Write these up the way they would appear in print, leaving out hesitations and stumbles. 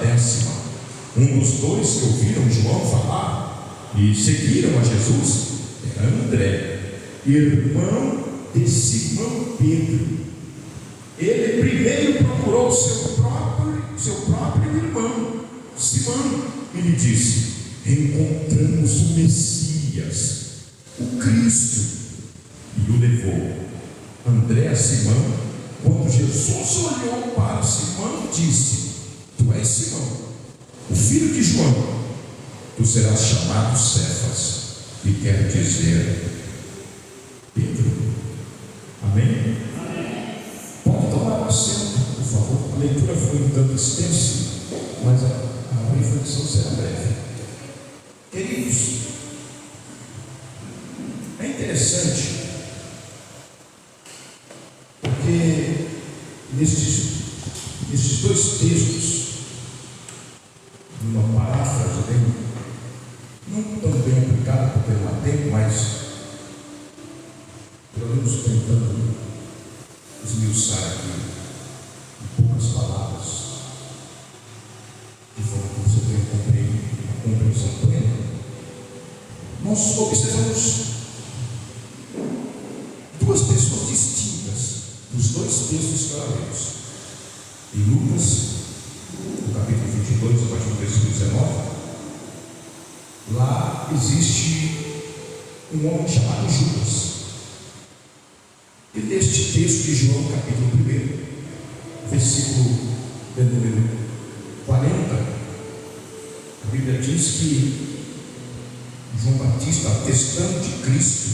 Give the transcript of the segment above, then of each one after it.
10ª. Um dos dois que ouviram João falar e seguiram a Jesus era André, irmão de Simão Pedro. Ele primeiro procurou seu próprio irmão Simão e lhe disse: encontramos o Messias, o Cristo, e o levou. André a Simão. Quando Jesus olhou para Simão, disse: tu és Simão, o filho de João, tu serás chamado Cefas, que quer dizer Pedro. Amém? Pode tomar assento, por favor. A leitura foi um tanto extensa, mas a reflexão será breve. Queridos, é interessante, porque nesses dois textos, numa paráfrase não tão bem aplicada, porque não há tempo, mas pelo menos tentando esmiuçar aqui em poucas palavras, de forma que você tenha uma compreensão plena, nós observamos duas pessoas distintas dos dois textos que lemos. Em Lucas, no capítulo 22, a partir do versículo 19, lá existe um homem chamado Judas. E neste texto de João, capítulo 1, versículo de número 40, a Bíblia diz que João Batista, atestando de Cristo,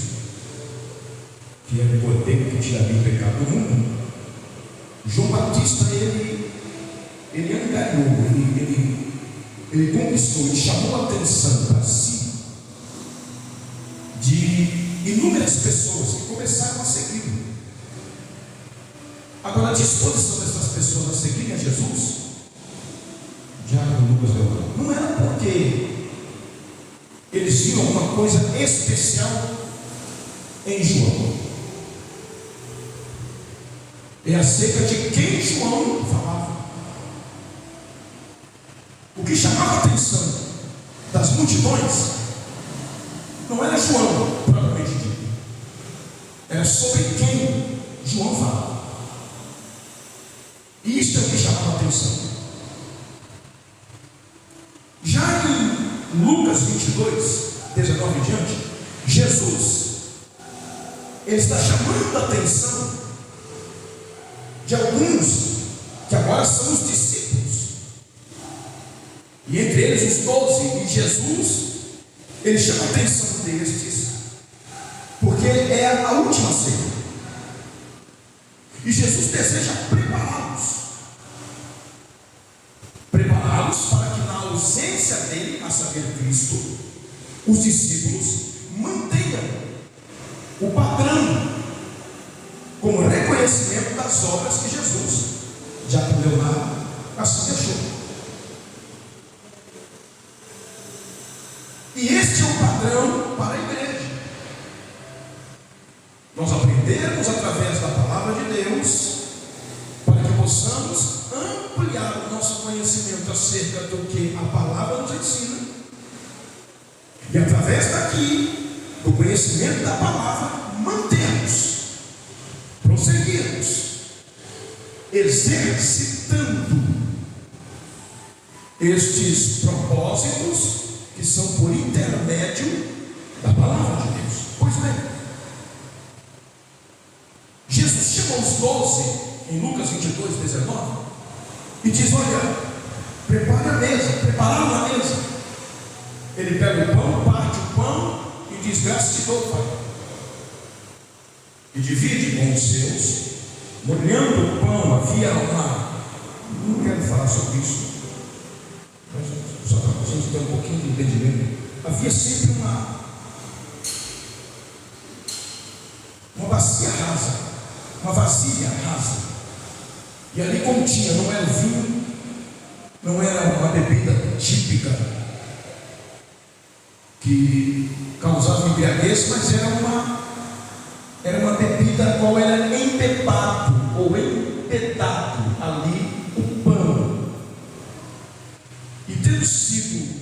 que é o cordeiro que tiraria o pecado do mundo, João Batista, ele angariou, ele conquistou, ele chamou a atenção para si de inúmeras pessoas que começaram a segui-lo. Agora, a disposição dessas pessoas a seguirem a Jesus, Diácono Lucas Leonardo, não era porque eles viam alguma coisa especial em João. É acerca de quem João falava. O que chamava a atenção das multidões não era João propriamente dito, era sobre quem João falava. E isso é o que chamava a atenção. Já em Lucas 22, 19 em diante, Jesus, ele está chamando a atenção de alguns que agora são os discípulos, e entre eles os 12, e Jesus, ele chama a atenção destes, porque é a última ceia, e Jesus deseja prepará-los para que na ausência dele, a saber Cristo, os discípulos mantenham o padrão como reconhecimento das obras que Jesus já Leonardo assim deixou. E este é o padrão para a igreja. Nós aprendemos através da palavra de Deus para que possamos ampliar o nosso conhecimento acerca do que a palavra nos ensina, e através daqui, do conhecimento da palavra, mantermos, prosseguirmos, exercitando estes propósitos que são por intermédio da palavra de Deus. Pois bem, Jesus chama os 12 em Lucas 22, 19 e diz: olha, prepare a mesa, prepararam a mesa. Ele pega o pão, parte o pão e diz: graças te dou, Pai. E divide com os seus. Molhando o pão, havia uma... Não quero falar sobre isso, mas só para a gente ter um pouquinho de entendimento. Havia sempre uma bacia rasa, uma vasilha rasa, e ali continha, não era vinho, não era uma bebida típica que causava embriaguez, mas era uma bebida a qual era empepado ou empedado ali o pão. tendo sido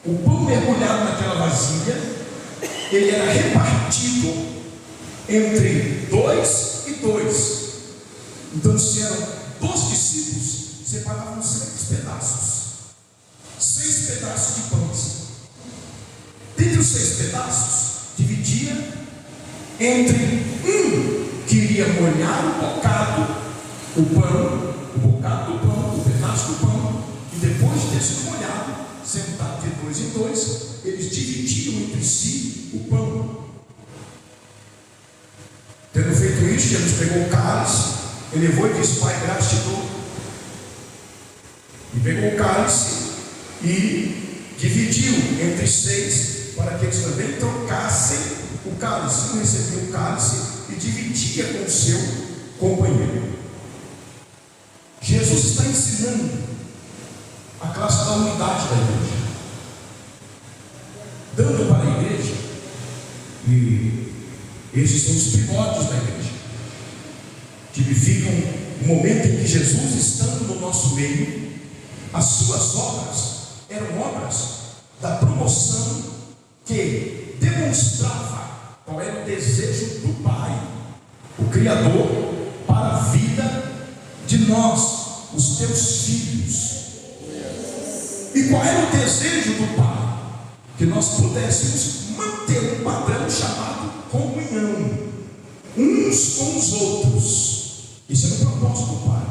o pão mergulhado naquela vasilha, ele era repartido entre 2 e 2. Então, se eram 2 discípulos, separavam 6 pedaços. 6 pedaços de pães. Dentre os 6 pedaços, dividia entre um que iria molhar o bocado do pão, o pedaço do pão, e depois de ter sido molhado, sentado de 2 em 2, eles dividiam entre si o pão. Tendo feito isso, Jesus pegou o cálice, elevou e disse: Pai, graças te dou. E pegou o cálice e dividiu entre 6, para que eles também trocassem o cálice. Um recebia o cálice e dividia com o seu companheiro. Jesus está ensinando a classe da unidade da igreja, dando para a igreja, e esses são os primórdios da igreja, tipificam o momento em que Jesus, estando no nosso meio, as suas obras eram obras da promoção que demonstrava qual era o desejo do Pai, o Criador, para a vida de nós, os teus filhos. E qual era o desejo do Pai? Que nós pudéssemos manter um padrão chamado comunhão uns com os outros. Isso é o propósito do Pai.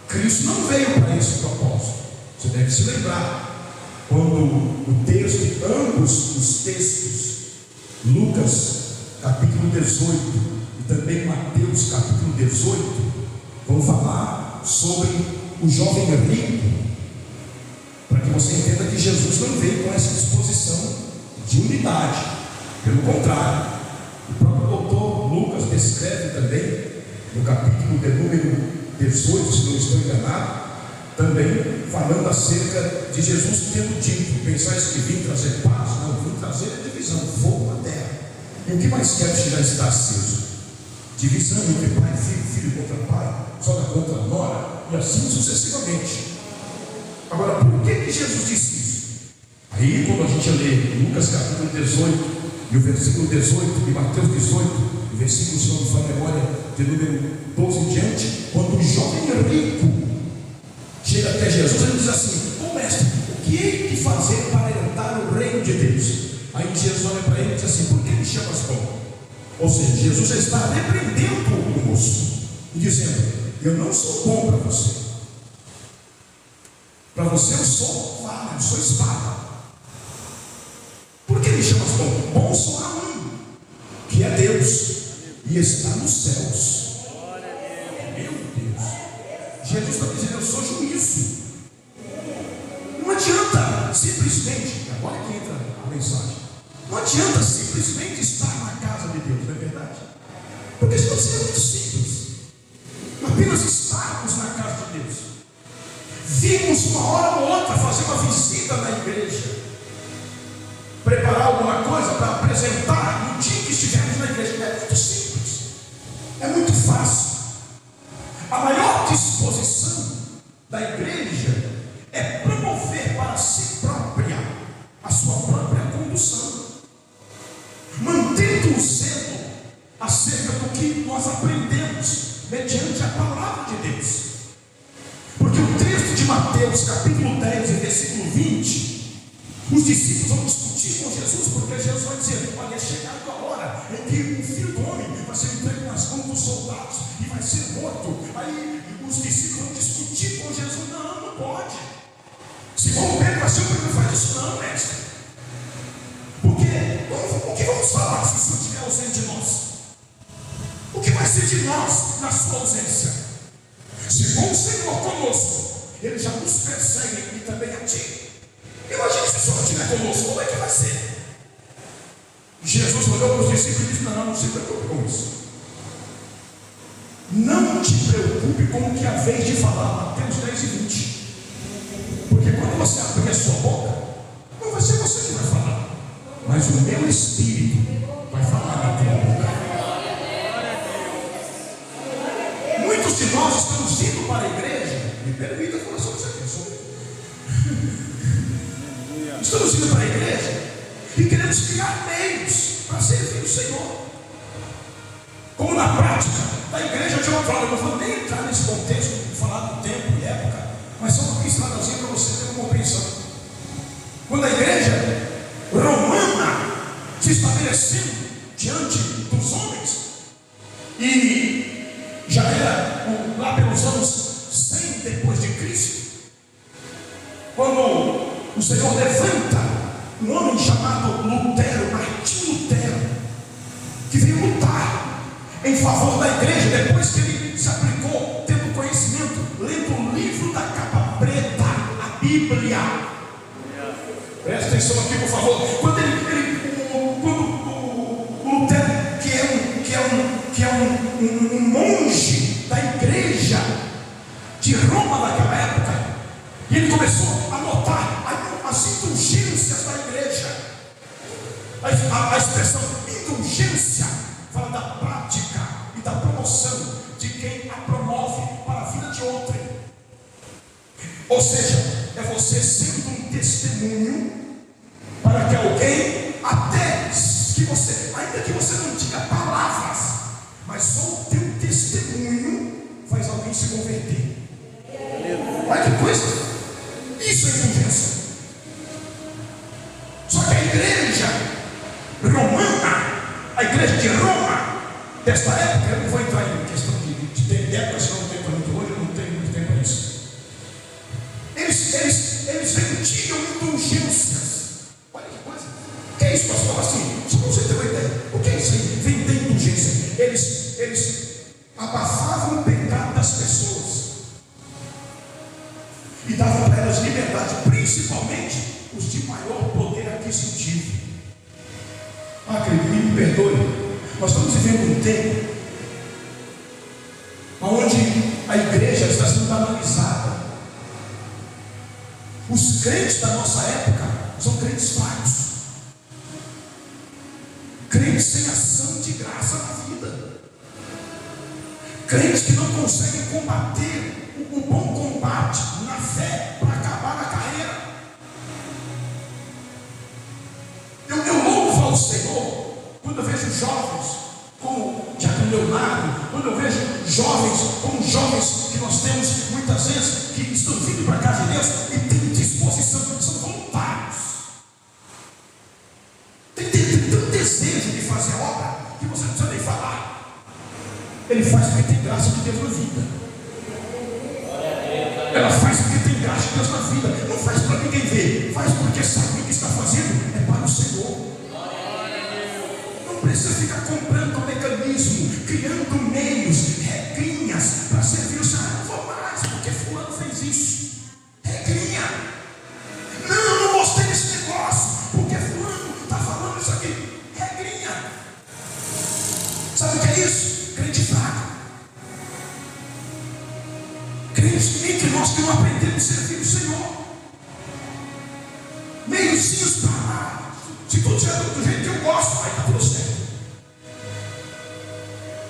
Cristo não veio para esse propósito. Você deve se lembrar quando o texto, ambos os textos, Lucas capítulo 18 e também Mateus capítulo 18, vão falar sobre o jovem rico, para que você entenda que Jesus não veio com essa disposição de unidade. Pelo contrário, o próprio doutor Lucas descreve também no capítulo de número 18, se não estou enganado, também falando acerca de Jesus tendo dito: pensais que vim trazer paz? Não, vim trazer divisão, fogo na terra. E o que mais quero que já está aceso? Divisão entre pai e filho, filho contra pai, sogra contra nora, e assim sucessivamente. Agora, por que Jesus disse isso? Aí, quando a gente lê Lucas capítulo 18 e o versículo 18 e Mateus 18, o versículo, se não me falha a memória, de número 12 em diante, quando o jovem rico chega até Jesus, ele diz assim: ô mestre, o que hei de fazer para herdar o reino de Deus? Aí Jesus olha para ele e diz assim: por que me chamas bom? Ou seja, Jesus já está repreendendo o moço e dizendo: eu não sou bom para você. Para você eu sou vara, eu sou espada. Por que me chamas bom? Bom só há um, que é Deus, e está nos céus. Meu Deus, Jesus está dizendo: eu sou juízo. Não adianta simplesmente, agora que entra a mensagem, não adianta simplesmente estar na casa de Deus, não é verdade? Porque senão seria muito simples, apenas estarmos na casa de Deus. Vimos uma hora ou outra fazer uma visita na igreja, preparar alguma coisa para apresentar no dia que estivermos na igreja. É muito simples, é muito fácil. A maior disposição da igreja é promover para si própria a sua própria condução, mantendo o zelo acerca do que nós aprendemos mediante a palavra de Deus. Porque o texto de Mateus capítulo 10 e versículo 20, os discípulos vão discutir com Jesus, porque Jesus vai dizer: olha, é chegada a hora em que o filho do homem vai ser entregue nas mãos dos soldados e vai ser morto. Aí os discípulos vão discutir com Jesus: não pode. Simão Pedro vai ser o primeiro, faz isso não, mestre. Porque o que vamos falar se o Senhor estiver ausente de nós? O que vai ser de nós na sua ausência? Se for o Senhor conosco, Ele já nos persegue e também a ti. Imagina se o Senhor estiver conosco, como é que vai ser? Jesus olhou para os discípulos e disse: não se preocupe com isso. Não te preocupe com o que há vez de falar. Mateus 10 e 20. Porque quando você abrir a sua boca, não vai ser você que vai falar, mas o meu Espírito vai falar na tua boca. Muitos de nós estamos indo para a igreja, me permita falar sobre isso aqui, Estamos indo para a igreja e queremos criar meios para servir o Senhor. Como na prática da igreja de uma forma. Eu não vou nem entrar nesse contexto de falar do tempo e época, mas só uma pinceladazinha para você ter uma compreensão. Quando a igreja romana se estabeleceu diante dos homens, e já era lá pelos anos 100 depois de Cristo, quando o Senhor levanta um homem chamado Lutero, Martim Lutero, que veio lutar em favor da igreja, depois que ele se aplicou, tendo conhecimento, lendo o livro da capa preta, a Bíblia. Presta atenção aqui, por favor. Quando o Lutero, que é um monge da igreja de Roma naquela época, e ele começou a notar as indulgências da igreja. A expressão indulgência fala da prática e da promoção de quem a promove para a vida de outrem. Ou seja, é você sendo um testemunho para que alguém, até que você, ainda que você não diga palavras, mas só o teu testemunho faz alguém se converter. Olha que coisa! Isso é indulgência. Só que a igreja romana, a igreja de Roma, desta época, eu não vou entrar em questão de época, senão não tem para muito hoje, eu não tenho muito tempo para isso. Eles vendiam indulgências. Olha que coisa. O que é isso, pastor? Assim, só para você ter uma ideia. O que é isso aí? Vender indulgência. Eles abafavam o pecado das pessoas e davam para elas liberdade, principalmente os de maior poder aquisitivo. Querido, me perdoe, nós estamos vivendo um tempo onde a igreja está sendo banalizada. Os crentes da nossa época são crentes fracos, crentes sem ação de graça na vida, crentes que não conseguem combater o bom combate na fé para acabar na carreira. Eu louvo ao Senhor quando eu vejo jovens como Diácono Leonardo, quando eu vejo jovens como jovens que nós temos muitas vezes, que estão vindo para a casa de Deus e têm disposição, são voluntários, tem tanto desejo de fazer a obra que você não precisa nem falar. Ele faz porque tem graça de Deus na vida. Ela faz porque tem graça de Deus na vida. Não faz para ninguém ver, faz porque sabe que o que está fazendo é para o Senhor. Não precisa ficar comprando um mecanismo, criando meios, regrinhas para servir o Senhor. Não vou mais porque fulano fez isso. Regrinha. Não gostei desse negócio porque fulano está falando isso aqui. Regrinha. Sabe o que é isso? Crente fraco. Crente entre nós que não aprendemos a servir o Senhor. Meiozinhos para lá. Se tudo estiver do jeito que eu gosto, aí está tudo certo.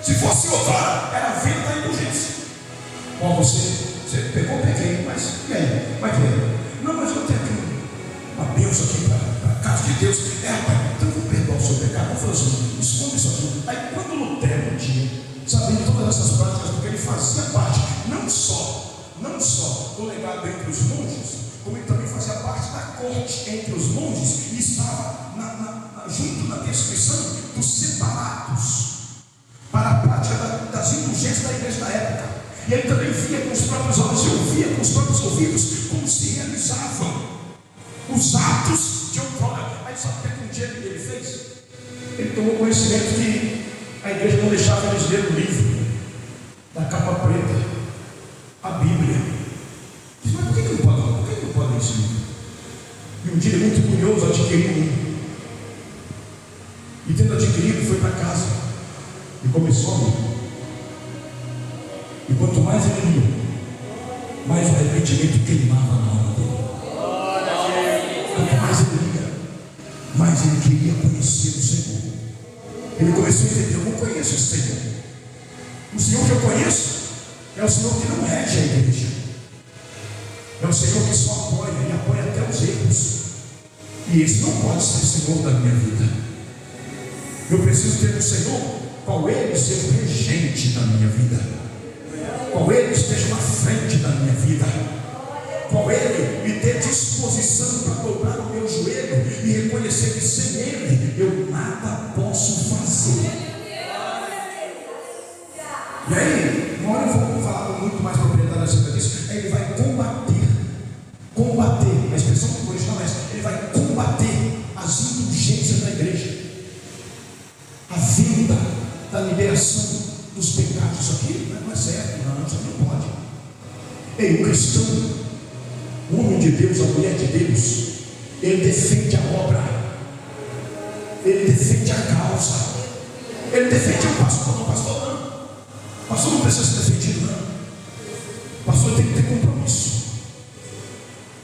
Se fosse outra, era venda da indulgência. Bom, você pegou, peguei, mas e aí? Vai ver. Não, mas eu tenho aqui uma bênção aqui para a casa de Deus. Pai, então eu vou perdoar o seu pecado. Vou falar assim, esconde isso aqui. Aí quando Lutero tinha, sabendo todas essas práticas, porque ele fazia parte, não só do legado entre os monges, como ele também fazia parte da corte entre os monges e estava junto na descrição dos separados para a prática das indulgências da igreja da época. E ele também via com os próprios olhos e ouvia com os próprios ouvidos como se realizavam os atos de outrora. Aí sabe o que um dia ele fez? Ele tomou conhecimento que a igreja não deixava eles ler o livro da capa preta, a Bíblia. Diz, mas por que não podem? Por que não podem esse livro? E um dia ele, muito curioso, adquiriu um. E tendo adquirido, foi para casa e começou a ler. E quanto mais ele lia, mais o arrependimento queimava na alma dele. Quanto mais ele lia, mais ele queria conhecer o Senhor. Ele começou a entender, eu não conheço esse Senhor. O Senhor que eu conheço é o Senhor que não rege a igreja. É o Senhor que só apoia, e apoia até os erros. E esse não pode ser o Senhor da minha vida. Eu preciso ter um Senhor, qual Ele seja o regente da minha vida, qual Ele esteja na frente da minha vida, qual Ele me dê disposição para dobrar o meu joelho e reconhecer que sem Ele eu nada posso fazer. E aí, uma hora eu vou falar com muito mais propriedade acerca disso. Aí ele vai combater, a expressão original é essa, ele vai combater as indulgências da igreja, a venda da liberação dos pecados. Isso aqui não é certo, não, isso aqui não pode. Ei, o cristão, o homem de Deus, a mulher de Deus, ele defende a obra, ele defende a causa, ele defende o pastor. Não, pastor não. Pastor não precisa ser defendido, não. Pastor tem que ter compromisso.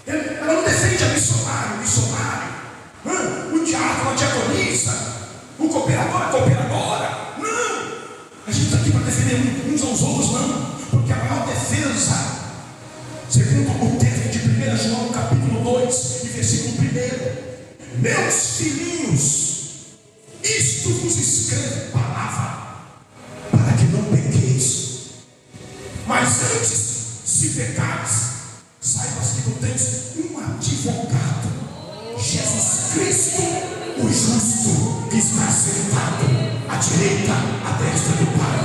Ela não defende a missionário, o diácono, a diaconisa, o cooperador, a cooperadora. Não! A gente está aqui para defender uns aos outros, não. Porque a maior defesa, segundo o texto de 1 João capítulo 2 e versículo 1: meus filhinhos, isto vos escrevo palavra, para que não pequeis. Mas antes, se pecares, saiba que tu tens um advogado, Jesus Cristo, o justo, que está sentado à direita, à destra do Pai.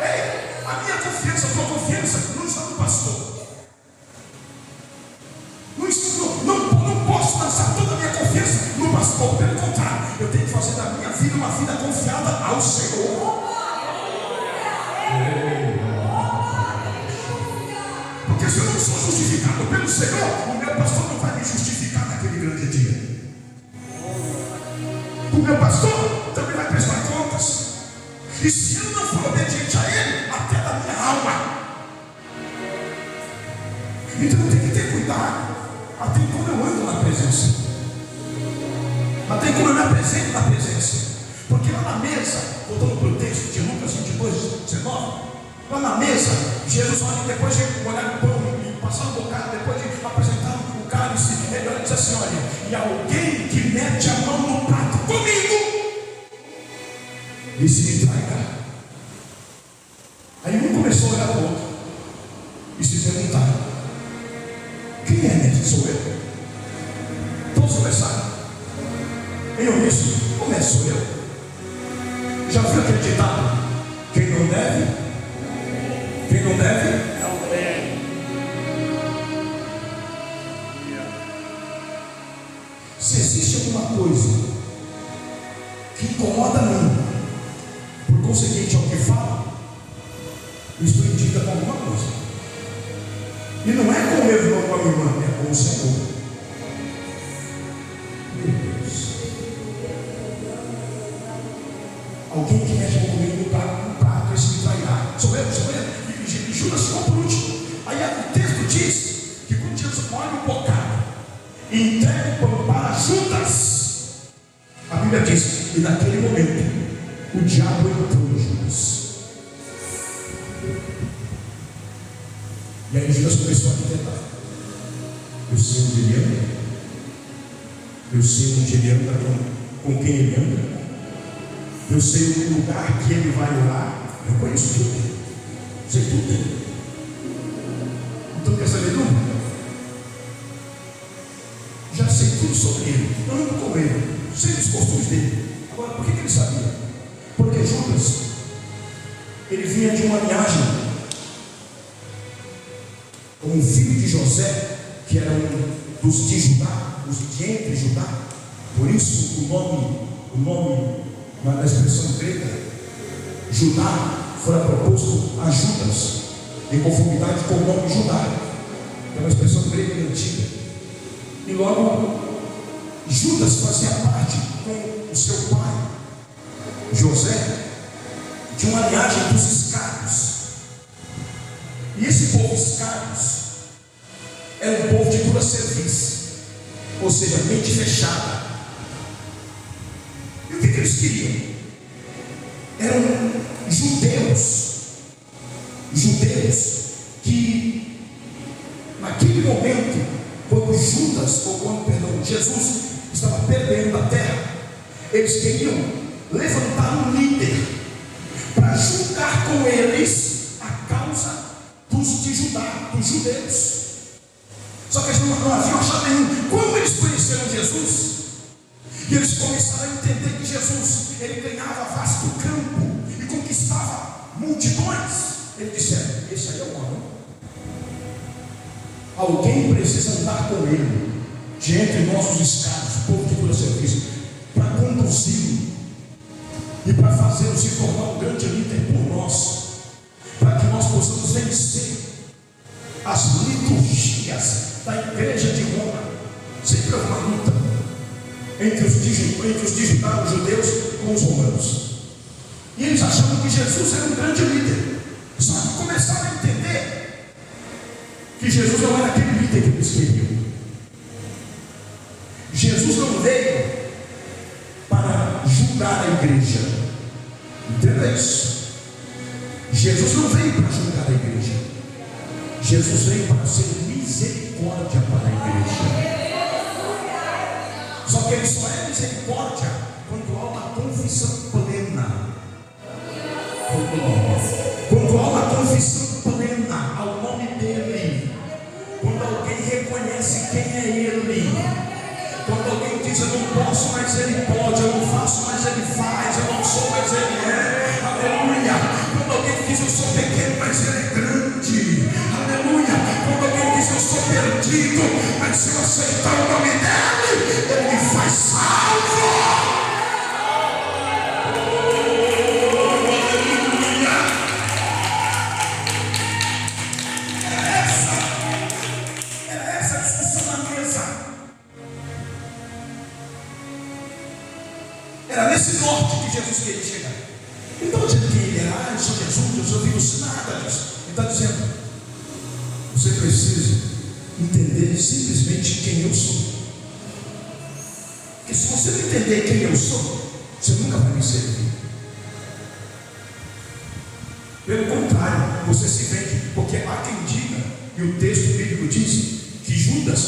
Ei, a minha confiança, a tua confiança não está no pastor. Não posso lançar toda a minha confiança no pastor. Pelo contrário, eu tenho que fazer da minha vida uma vida confiada ao Senhor. Porque se eu não sou justificado pelo Senhor, o meu pastor não vai me justificar naquele grande dia. O meu pastor também vai prestar contas. E se eu não for obediente a Ele, até da minha alma. Então eu tenho que ter cuidado. Até quando eu ando na presença, até quando eu me apresento na presença. Porque lá na mesa, voltando para o texto de Lucas 22:19, lá na mesa, Jesus, olha, depois de molhar o pão e passar um bocado, depois de apresentar o cálice, ele diz assim: olha, e alguém que mete a mão no prato comigo, esse me trairá. Aí um começou a olhar para o outro e se perguntar: quem é nesse? Sou eu? Todos começaram. Eu nisso, como é? Sou eu? Já viu aquele ditado? Quem não deve? Quem não deve? Não deve. Se existe alguma coisa que incomoda a mim, por conseguinte ao que falo, eu estou em dívida com alguma coisa. E não é com o meu irmão, com a minha irmã, é com o Senhor. Meu Deus. Alguém que mexe comigo no prato, esse me trairá. Sou eu. E Judas ficou por último. Aí o texto diz que quando Jesus olha um bocado e entrega o pão para Judas, a Bíblia diz: e naquele momento o diabo entrou em Judas. E aí Judas começou a arquitetar: eu sei onde ele anda, eu sei onde ele anda, com quem ele anda, eu sei o lugar que ele vai orar, eu conheço tudo, sei tudo dele. Então quer saber tudo? Já sei tudo sobre ele, eu ando com ele, sei os costumes dele. Agora, por que ele sabia? Porque Judas, ele vinha de uma linhagem, como filho de José, que era um dos de Judá, os de entre Judá. Por isso o nome na expressão grega, Judá, fora proposto a Judas, em conformidade com o nome Judá. É uma expressão grega antiga. E logo, Judas fazia parte com o seu pai, José, de uma linhagem dos escravos. E esse povo escravos era um povo de dura serviço, ou seja, mente fechada. E o que eles queriam? Eram judeus que naquele momento Quando Jesus estava perdendo a terra, eles queriam levantar um líder para julgar com eles a causa dos judeus. Só que eles não haviam achado nenhum. Como eles conheceram Jesus, e eles começaram a entender que Jesus, ele ganhava vasto campo e conquistava multidões, eles disseram: esse aí é o homem. Alguém precisa andar com ele de entre nossos escravos, o povo que dura serviço, para conduzi-lo e para fazê-lo se tornar um grande líder por nós, para que nós possamos vencer as liturgias da igreja de Roma. Sempre houve uma luta entre os judeus com os romanos, e eles achavam que Jesus era um grande líder. Só que começaram a entender que Jesus não era aquele líder que eles queriam. Jesus não veio para julgar a igreja. Entenda isso. Jesus não veio para julgar a igreja. Jesus veio para ser misericórdia para a igreja. Só que ele só é misericórdia quando há uma confissão plena. Quando há uma confissão plena ao nome dele. Quando alguém reconhece quem é ele. Quando alguém diz: eu não posso, mas ele pode. Eu não faço, mas ele faz. Eu não sou, mas ele é. Aleluia. Quando alguém diz: eu sou pequeno, mas ele é grande. Aleluia. Quando alguém diz: eu sou perdido, mas se eu aceitar o nome dele, ele me faz salvo. Era nesse norte que Jesus queria chegar. Então, dizendo que ele era: eu sou Jesus, eu sou Deus, nada disso. Ele está dizendo: você precisa entender simplesmente quem eu sou. Porque se você não entender quem eu sou, você nunca vai me servir. Pelo contrário, você se vende. Porque há quem diga, e o texto bíblico diz, que Judas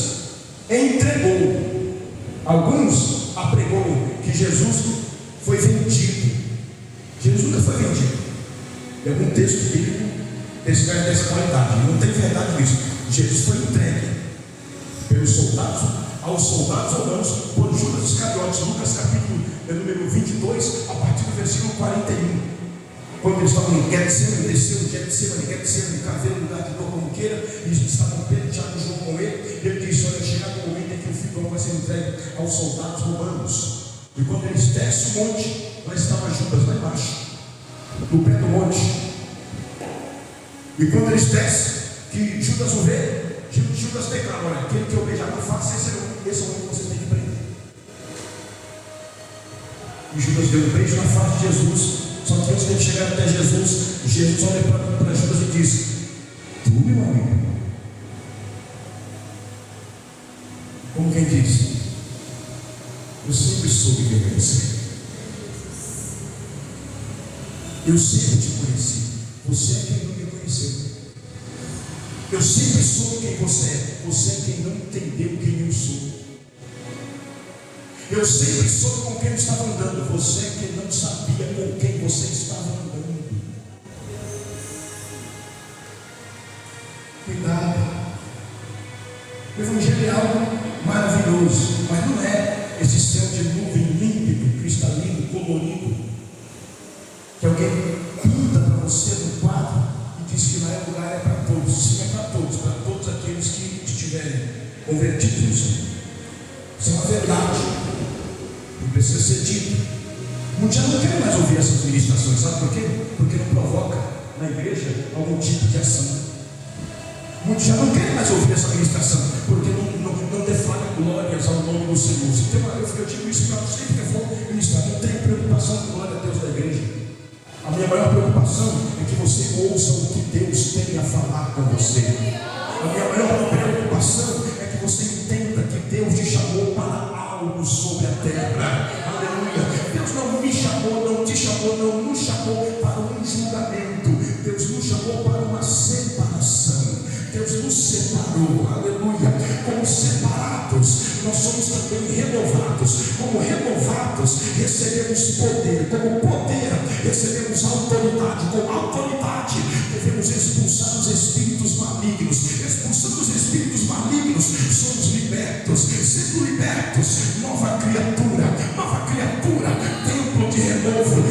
entregou. Alguns apregou que Jesus foi vendido. Jesus nunca foi vendido. Em algum texto bíblico descreve dessa qualidade. Não tem verdade nisso. Jesus foi entregue pelos soldados, aos soldados romanos, por Judas Iscariotes. Lucas capítulo número 22, a partir do versículo 41. Quando eles estavam em Getsemane, desceu de Getsemane, caveira, lugar de dor como queira, e estavam Pedro, Tiago e João com ele. E ele disse: olha, chegado o momento em que o filho do homem vai ser entregue aos soldados romanos. E quando eles descem o monte, lá estava Judas lá embaixo, no pé do monte. E quando eles descem, que Judas o vê, Judas declara: olha, aquele que eu beijar na face, esse é o homem que vocês têm que prender. E Judas deu um beijo na face de Jesus. Só que antes de ele chegar até Jesus, Jesus olha para Judas e diz: tu, meu amigo, como quem diz, eu sempre soube quem é você. Eu sempre te conheci. Você é quem não me conheceu. Eu sempre soube quem você é. Você é quem não entendeu quem eu sou. Eu sempre soube com quem eu estava andando. Você é quem não sabia com quem você estava andando. Cuidado. O Evangelho é algo maravilhoso, mas não é esse céu de nuvem límpido, cristalino, colorido, que alguém pinta para você no quadro e diz que lá é lugar, é para todos. Sim, é para todos aqueles que estiverem convertidos no Senhor. Isso é uma verdade, não precisa ser dito. Muitos já não querem mais ouvir essas ministrações, sabe por quê? Porque não provoca na igreja algum tipo de ação. Muitos já não querem mais ouvir essa ministração, porque não deflagra glórias ao nome do Senhor. Eu digo isso para sempre que eu for ministrar. Não tenho preocupação com glória a Deus da igreja. A minha maior preocupação é que você ouça o que Deus tem a falar com você. A minha maior preocupação é que você entenda que Deus te chamou para algo sobre a terra. Aleluia. Deus não me chamou, não te chamou, não nos chamou para um julgamento. Deus nos chamou para uma separação. Deus nos separou, aleluia. Como separados, nós somos também renovados. Como renovados, recebemos poder. Como poder, recebemos autoridade. Com autoridade, devemos expulsar os espíritos malignos. Expulsando os espíritos malignos, somos libertos. Sendo libertos, nova criatura, templo de renovo,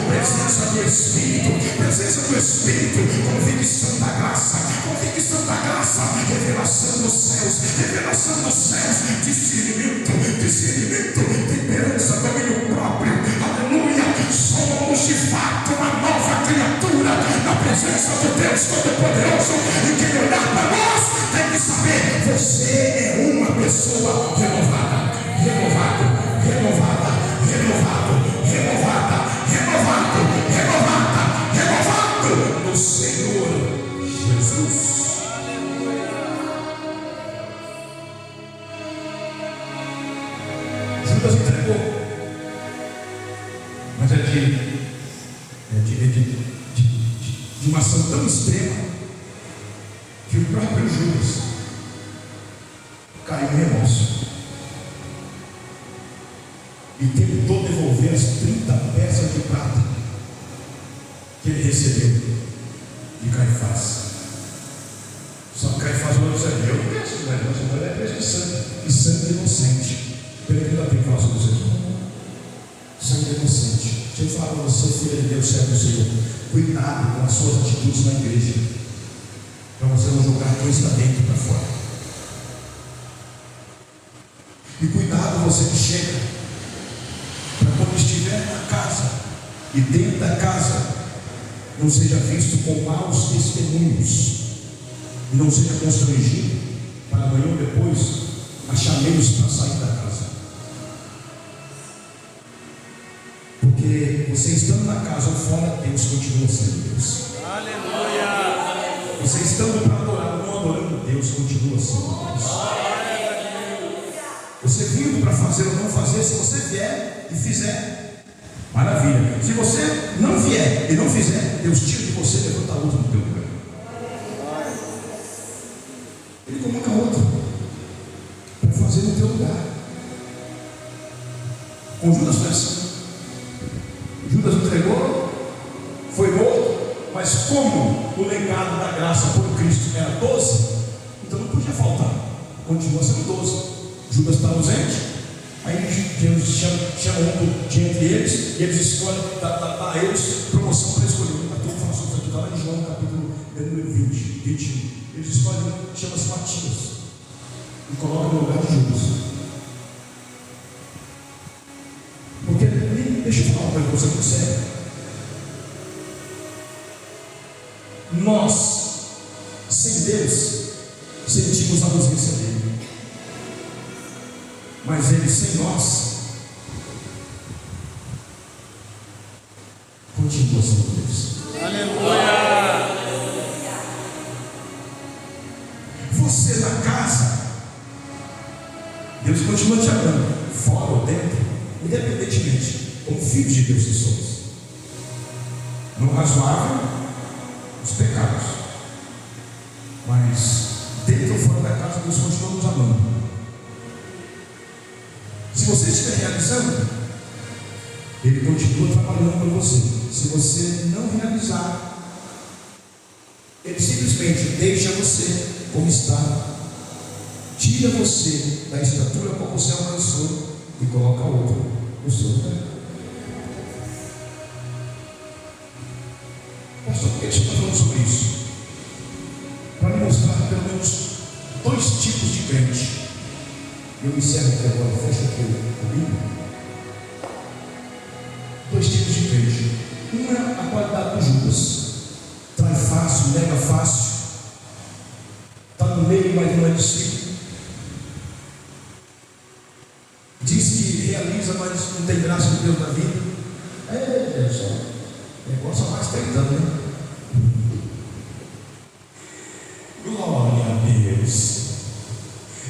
presença do Espírito, convicção da graça, revelação dos céus, discernimento, temperança, domínio próprio, aleluia. Somos de fato uma nova criatura na presença do Deus Todo-Poderoso, e quem olhar para nós tem que saber: você é uma pessoa renovada no Senhor Jesus. Judas entregou, mas de uma ação tão extrema que o próprio Judas caiu em remorso e tentou devolver as 30 peças de prata que ele recebeu de Caifás. Só que Caifás olhou e disse: eu não penso, mas é preço de sangue, e sangue inocente. Peraí, que eu tenho que falar sobre isso. Sangue inocente. Deixa eu falar para você, filha de Deus, servo do Senhor, cuidado com as suas atitudes na igreja, para você não jogar coisa da dentro para fora. E cuidado você que chega, para quando estiver na casa e dentro da casa, não seja visto com maus testemunhos, e não seja constrangido para amanhã ou depois achar meios para sair da casa. Porque você estando na casa ou fora, Deus continua sendo Deus. Aleluia! Você estando para adorar ou não adorando, Deus continua sendo Deus. Você vindo para fazer ou não fazer, se você vier e fizer, maravilha. Se você não vier e não fizer, Deus tira de você e levanta outro no teu lugar. Ele coloca outro para fazer no teu lugar. Com Judas foi assim. Judas entregou, foi morto, mas como o legado da graça por Cristo era 12, então não podia faltar, continua sendo 12. Judas está ausente, aí Deus chama um de entre eles, e eles escolhem, dá a eles promoção para escolher. A turma fala sobre isso aqui, está lá em João capítulo 21. Eles escolhem, chama-se Matias, e colocam no lugar de Judas. Porque, deixa eu falar uma coisa muito séria. Nós, sem Deus, sentimos a ausência dele. Mas ele sem nós continua sendo Deus. Aleluia! Você na casa, Deus continua te amando, fora ou dentro, independentemente, como filhos de Deus que somos. No razoável, os pecados, mas dentro ou fora da casa, Deus continua nos amando. Se você estiver realizando, Ele continua trabalhando por você. Se você não realizar, Ele simplesmente deixa você como está, tira você da estatura como você alcançou e coloca outro no seu lugar. Pastor, por que você está falando sobre isso? Para me mostrar pelo menos 2 tipos de crente. Eu encerro aqui agora, fecha aqui comigo. 2 tipos de crente. Um é a qualidade do Judas. Trai fácil, nega fácil. Está no meio, mas não é discípulo. Diz que realiza, mas não tem graça de Deus na vida. É só. O negócio é mais tentando, né? Glória a Deus.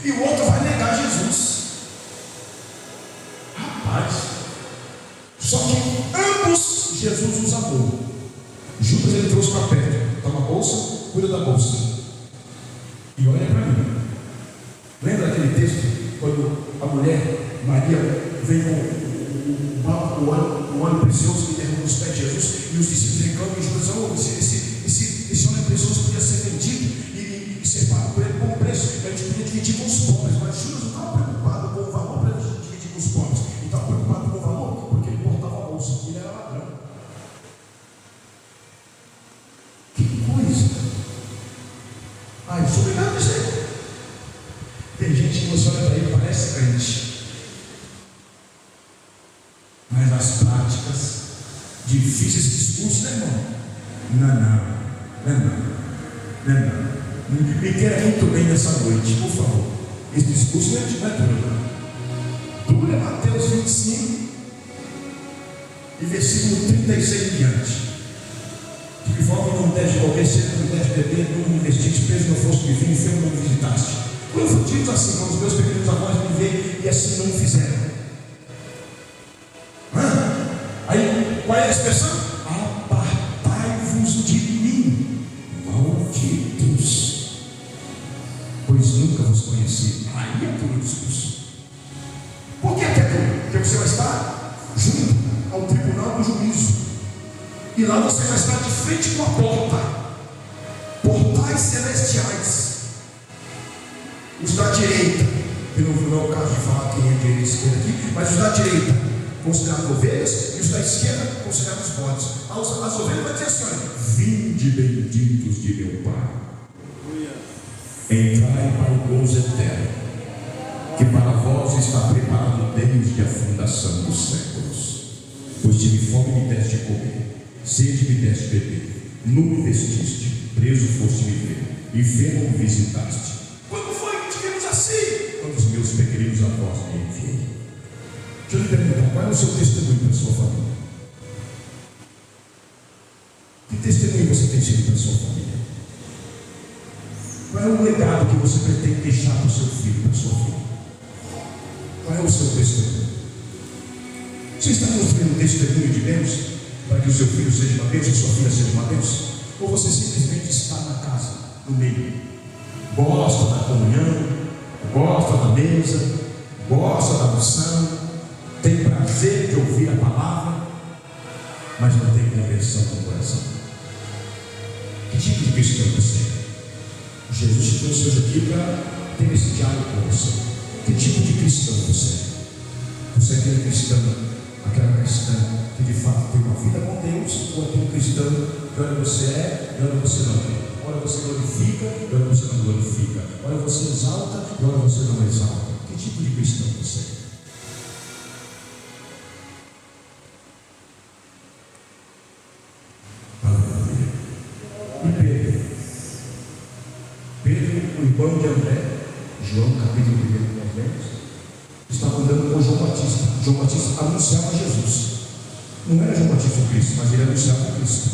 E o outro vai negar Jesus. Rapaz. Só que ambos Jesus os amou. Judas ele trouxe para perto. Toma a bolsa, cuida da bolsa. aquele texto, quando a mulher, Maria, vem com o óleo precioso que derrama nos pés de Jesus, e os discípulos reclamam e dizem: esse óleo precioso podia ser vendido e ser pago por ele com preço, a gente podia dividir com os pobres. Mas Judas não estava preocupado com o valor para dividir com os pobres, ele estava preocupado com o valor porque ele portava a bolsa, ele era ladrão. Que coisa! Eu sou obrigado a dizer. Tem gente que você olha para ele, parece crente, mas nas práticas difíceis, esse discurso, né, irmão? Não. Me queira muito bem nessa noite, por favor. Esse discurso não é duro. Duro é Mateus 25 e versículo 36 em diante. De que forma não deve comer, cedo não deve beber, não investiste, preso não foste me vir, enfermo não me visitaste. Quando eu digo assim, quando os meus pequenos avós me veem e assim não fizeram. Aí, qual é a expressão? Apartai-vos de mim, malditos, pois nunca vos conheci. Aí é tudo discurso. Por que é tudo? Porque você vai estar junto ao tribunal do juízo, e lá você vai estar de frente com a porta, portais celestiais. Os da direita, que não é o caso de falar quem é direita e esquerda aqui, mas os da direita considerados ovelhas, e os da esquerda considerados bodes. As ovelhas vão dizer assim: olha, vinde benditos de meu Pai, entrai para o gozo eterno, que para vós está preparado desde a fundação dos séculos. Pois tive fome e me deste comer, sede me deste beber, nu me vestiste, preso foste me ver, enfermo me visitaste. Quando foi que tivemos assim? Quando os meus pequeninos avós me enviei. Deixa eu lhe perguntar, qual é o seu testemunho para a sua família? Que testemunho você tem sido para a sua família? Qual é o legado que você pretende deixar para o seu filho, para a sua filha? Qual é o seu testemunho? Você está construindo um testemunho de Deus para que o seu filho seja uma bênção, sua filha seja uma bênção? Ou você simplesmente está na casa, no meio, gosta da comunhão, gosta da mesa, gosta da unção, tem prazer de ouvir a palavra, mas não tem conversão no coração? Que tipo de cristão você é? Jesus te trouxe hoje aqui para ter esse diálogo com você. Que tipo de cristão você é? Você é aquele cristão, aquela cristã que de fato tem uma vida com Deus, ou aquele cristão que olha você é e olha você não é? Olha você glorifica e olha você não glorifica, olha você exalta e olha você não exalta. Que tipo de cristão você é? Pedro, o irmão de André, João, capítulo 1, nós vemos, estava andando com João Batista. João Batista anunciava Jesus. Não era João Batista o Cristo, mas ele anunciava o Cristo.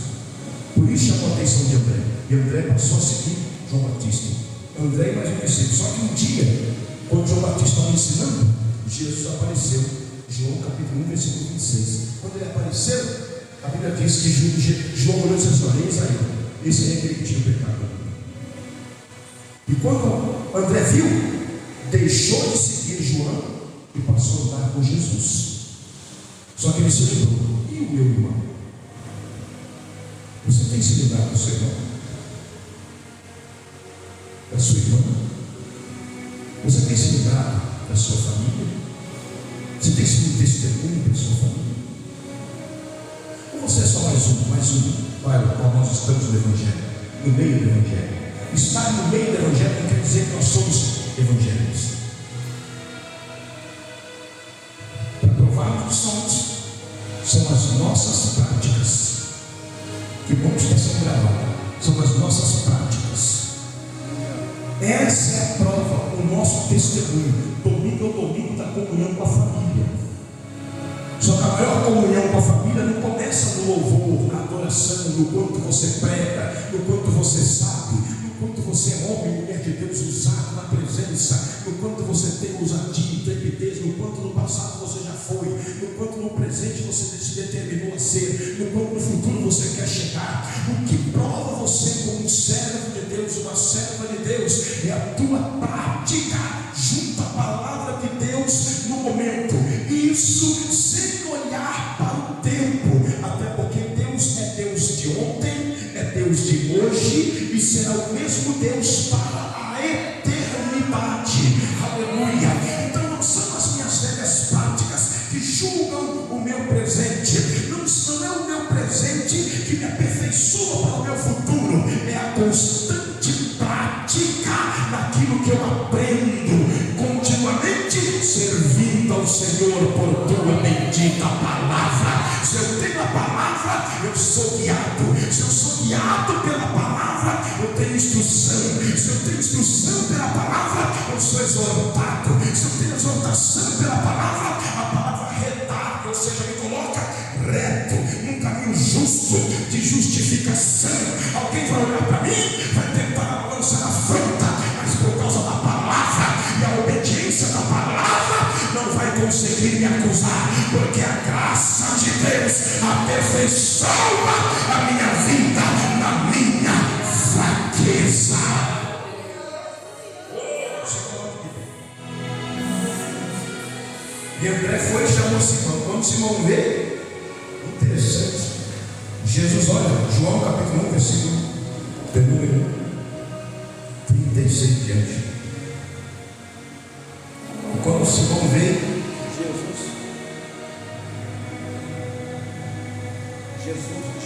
Por isso chamou a atenção de André. E André passou a seguir João Batista. André mais um discípulo. Só que um dia, quando João Batista estava ensinando, Jesus apareceu. João capítulo 1, versículo 26. Quando ele apareceu, a Bíblia diz que João olhou e disse: olha, eis aí, esse aí é aquele que tinha o pecado. E quando André viu, deixou de seguir João e passou a andar com Jesus. Só que ele se lembrou: e o meu irmão? Você tem se lembrado do seu irmão? Da sua irmã? Você tem se lembrado da sua família? Você tem sido um testemunho da sua família? Ou você é só mais um para o qual nós estamos no Evangelho, no meio do Evangelho? Estar no meio do Evangelho não quer dizer que nós somos evangélicos. Para provarmos que somos, são as nossas práticas. Que bom que está sendo gravado. São as nossas práticas. Essa é a prova, o nosso testemunho. Domingo é o domingo da comunhão com a família. Só que a maior comunhão com a família não começa no louvor, na adoração, no quanto você prega, no quanto você sabe, no quanto você é homem e mulher de Deus usado na presença, no quanto você tem ousadia, intrepidez, no quanto no passado você já foi, no quanto no presente você se determinou a ser, no quanto no futuro você quer chegar. O que prova você como um servo de Deus, uma serva de Deus, é a tua prática junto Deus para a eternidade. Aleluia. Então não são as minhas velhas práticas que julgam o meu presente, não é o meu presente que me aperfeiçoa para o meu futuro, é a constante prática naquilo que eu aprendo continuamente, servindo ao Senhor por tua bendita palavra. Se eu tenho a palavra, eu sou guiado. Se eu sou guiado pela palavra, eu tenho instrução. Se eu tenho instrução pela palavra, eu sou exortado. Se eu tenho exortação pela palavra, a palavra redarga, ou seja, me coloca reto, num caminho justo, de justificação. Alguém vai olhar para mim, vai tentar lançar afronta, mas por causa da palavra e a obediência da palavra, não vai conseguir me acusar, porque a graça de Deus aperfeiçoa a minha vida na minha fraqueza. E André foi e chamou Simão. Quando Simão veio, interessante, Jesus, olha, João capítulo 1, versículo de número 36 diante. E quando Simão veio,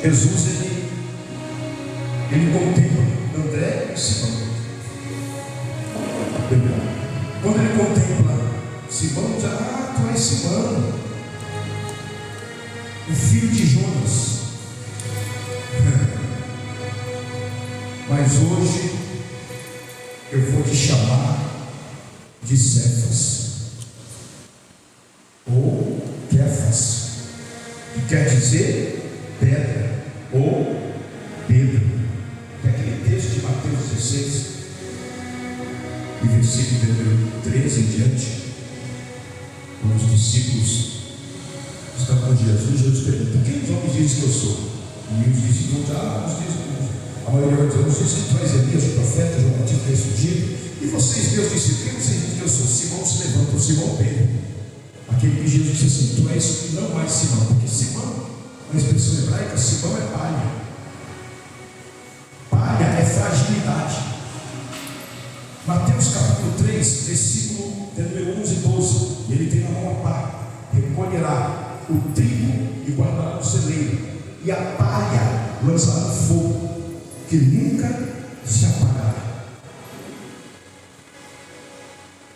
Jesus ele contempla André e Simão. Quando ele contempla Simão, diz: ah, tu és Simão, o filho de Jonas. Mas hoje eu vou te chamar de Cefas, ou Kefas, que quer dizer pedra, ou Pedro. Que é aquele texto de Mateus 16, e versículo de número 13 em diante, quando os discípulos estão com Jesus, Jesus pergunta: quem os homens dizem que eu sou? E os discípulos dizem: uns dizem, a maioria vai dizer, uns dizem que tu és Elias, o profeta, João Batista ressurgido. E vocês, meus discípulos, quem vocês dizem que eu sou? Simão se levanta, o Simão Pedro, aquele que Jesus disse assim: tu és não mais Simão, porque Simão, na expressão hebraica, Simão é palha. Palha é fragilidade. Mateus capítulo 3, versículo de número 11 e 12. E ele tem na mão a pá, recolherá o trigo e guardará no celeiro, e a palha lançará no fogo, que nunca se apagará.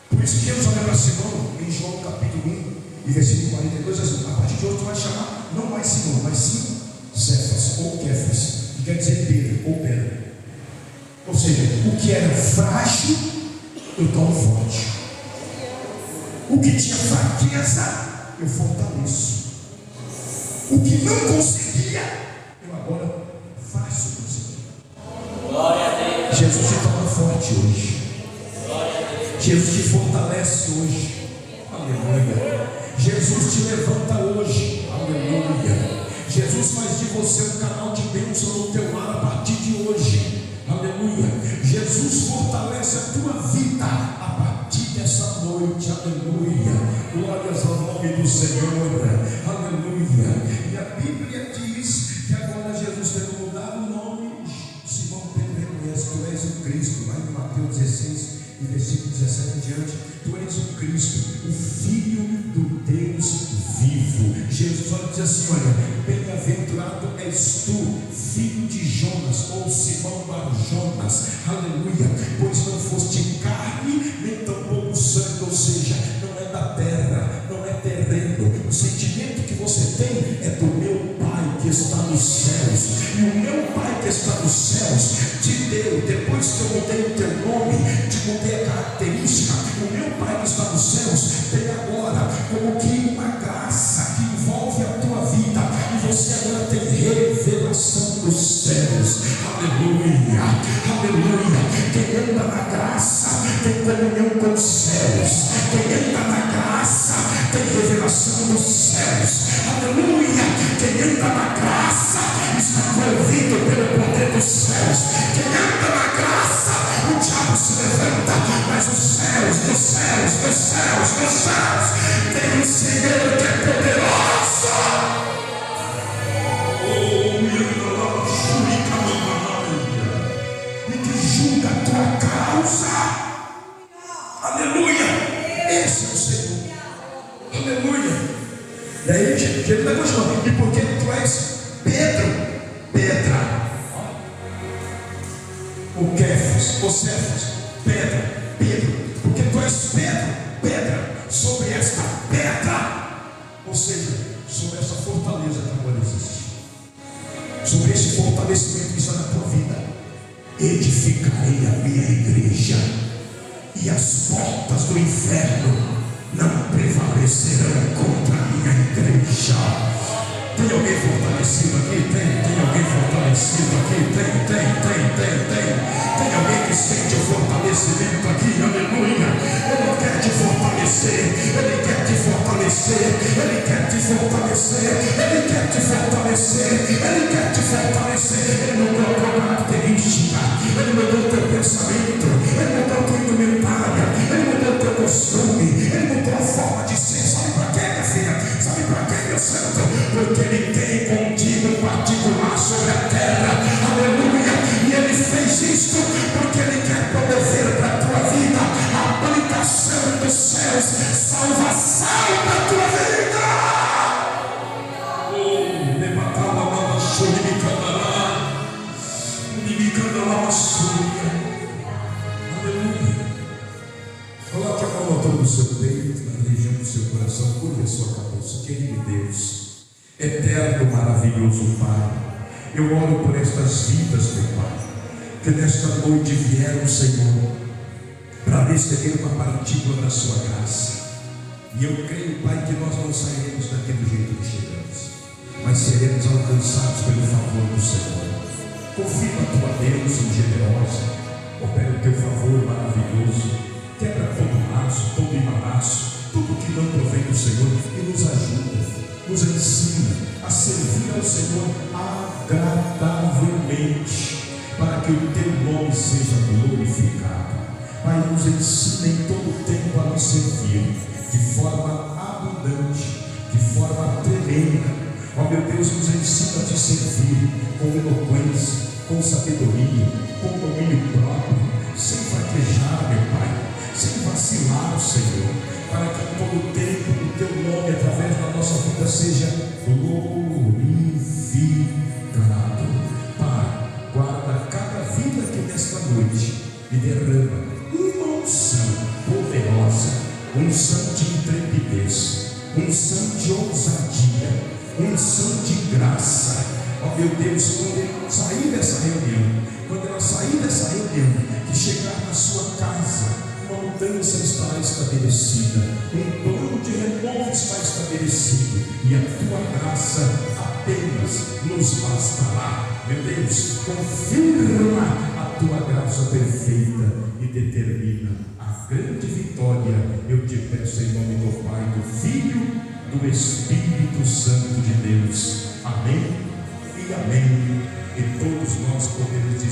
Por isso que Deus olha para Simão em João capítulo 1 e versículo 42, assim: a partir de hoje tu vai chamar não mais Simão, mas sim Cefas, ou Kefas, que quer dizer Pedro, ou pedra. Ou seja, o que era frágil, eu torno forte. O que tinha fraqueza, eu fortaleço. O que não conseguia, eu agora faço conseguir. Jesus te torna forte hoje. Jesus te fortalece hoje. Aleluia. Jesus te levanta hoje. Aleluia. Jesus faz de você um canal de bênção no teu lar a partir de hoje. Aleluia. Jesus fortalece a tua vida a partir dessa noite. Aleluia. Glórias ao nome do Senhor. Aleluia. E a Bíblia diz que agora Jesus tendo mudado o nome, Simão Pedro reconhece: tu és o Cristo. Lá em Mateus 16 e versículo 17 em diante, tu és o Cristo, o Filho do Deus vivo. Jesus olha e diz assim: olha, bem-aventurado és tu, filho de Jonas, ou Simão Bar-Jonas. Aleluia. Pois não foste carne, nem tampouco sangue, ou seja, não é da terra, não é terreno. O sentimento que você tem é do meu Pai que está nos céus. E o meu Pai que está nos céus te deu, depois que eu mudei o teu nome, te mudei a característica. O meu Pai que está nos céus tem agora como que uma graça que envolve a tua vida, e você agora tem revelação dos céus. Aleluia, aleluia. Quem anda na graça tem comunhão com os céus. Quem anda na graça tem revelação dos céus. Aleluia. Quem anda na graça está envolvido pelo poder dos céus. Quem anda na graça, o diabo se levanta, mas os céus, dos céus, dos céus, dos céus, tem um Senhor que é poderoso. Oh, e que julga a tua usar. Aleluia. Esse é o Senhor. Aleluia. E aí ele vai continuar. E porque tu és Pedro, pedra, o Kéfas, o Cefas, pedra, Pedro, porque tu és Pedro, pedra, sobre esta pedra, ou seja, sobre essa fortaleza que agora existe, sobre esse fortalecimento que está na tua vida, edificarei a minha igreja, e as portas do inferno não prevalecerão contra a minha igreja. Tem alguém fortalecido aqui? Tem alguém fortalecido aqui? Tem alguém que sente o fortalecimento aqui? Aleluia. Ele quer te fortalecer. Ele quer te fortalecer. Ele quer te fortalecer. Ele quer te fortalecer. Ele quer te fortalecer. Ele mudou a tua característica. Ele mudou o teu pensamento. Ele mudou a tua indumentária. Ele mudou o teu costume. Ele mudou a forma de ser. Sabe para quê, minha filha? Sabe para quê, meu santo? Porque Ele tem contigo um particular sobre a terra, aleluia, e Ele fez isto porque Ele quer promover para a tua vida a aplicação dos céus, salvação para a tua vida. Oh, levantava a mão, aleluia. Coloque a mão na altura do seu peito, na região do seu coração, curva a sua cabeça. Querido Deus, eterno, maravilhoso Pai, eu oro por estas vidas, meu Pai, que nesta noite vieram, Senhor, para receber uma partícula da sua graça. E eu creio, Pai, que nós não sairemos daqui do jeito que chegamos, mas seremos alcançados pelo favor do Senhor. Confia a tua bênção generosa, opera o teu favor maravilhoso, quebra todo laço, todo embaraço, tudo que não provém do Senhor, e nos ajuda, nos ensina a servir ao Senhor agradavelmente, para que o teu nome seja glorificado. Pai, nos ensina em todo o tempo a nos servir de forma abundante, de forma tremenda. Ó meu Deus, nos ensina a te servir com eloquência, com sabedoria, com domínio próprio, sem fraquejar, meu Pai, sem vacilar, Senhor, para que em todo tempo o teu nome através da nossa vida seja glorificado. Pai, guarda cada vida aqui nesta noite e derrama uma unção poderosa, unção de intrepidez, unção de ousadia, unção de graça. Ó meu Deus, quando eu sair dessa reunião, quando ela sair dessa reunião, que chegar na sua casa, uma mudança estará estabelecida, um plano de renovo está estabelecido, e a tua graça apenas nos bastará. Meu Deus, confirma a tua graça perfeita e determina a grande vitória. Eu te peço em nome do Pai, do Filho, do Espírito Santo de Deus. Amém e amém. E todos nós podemos dizer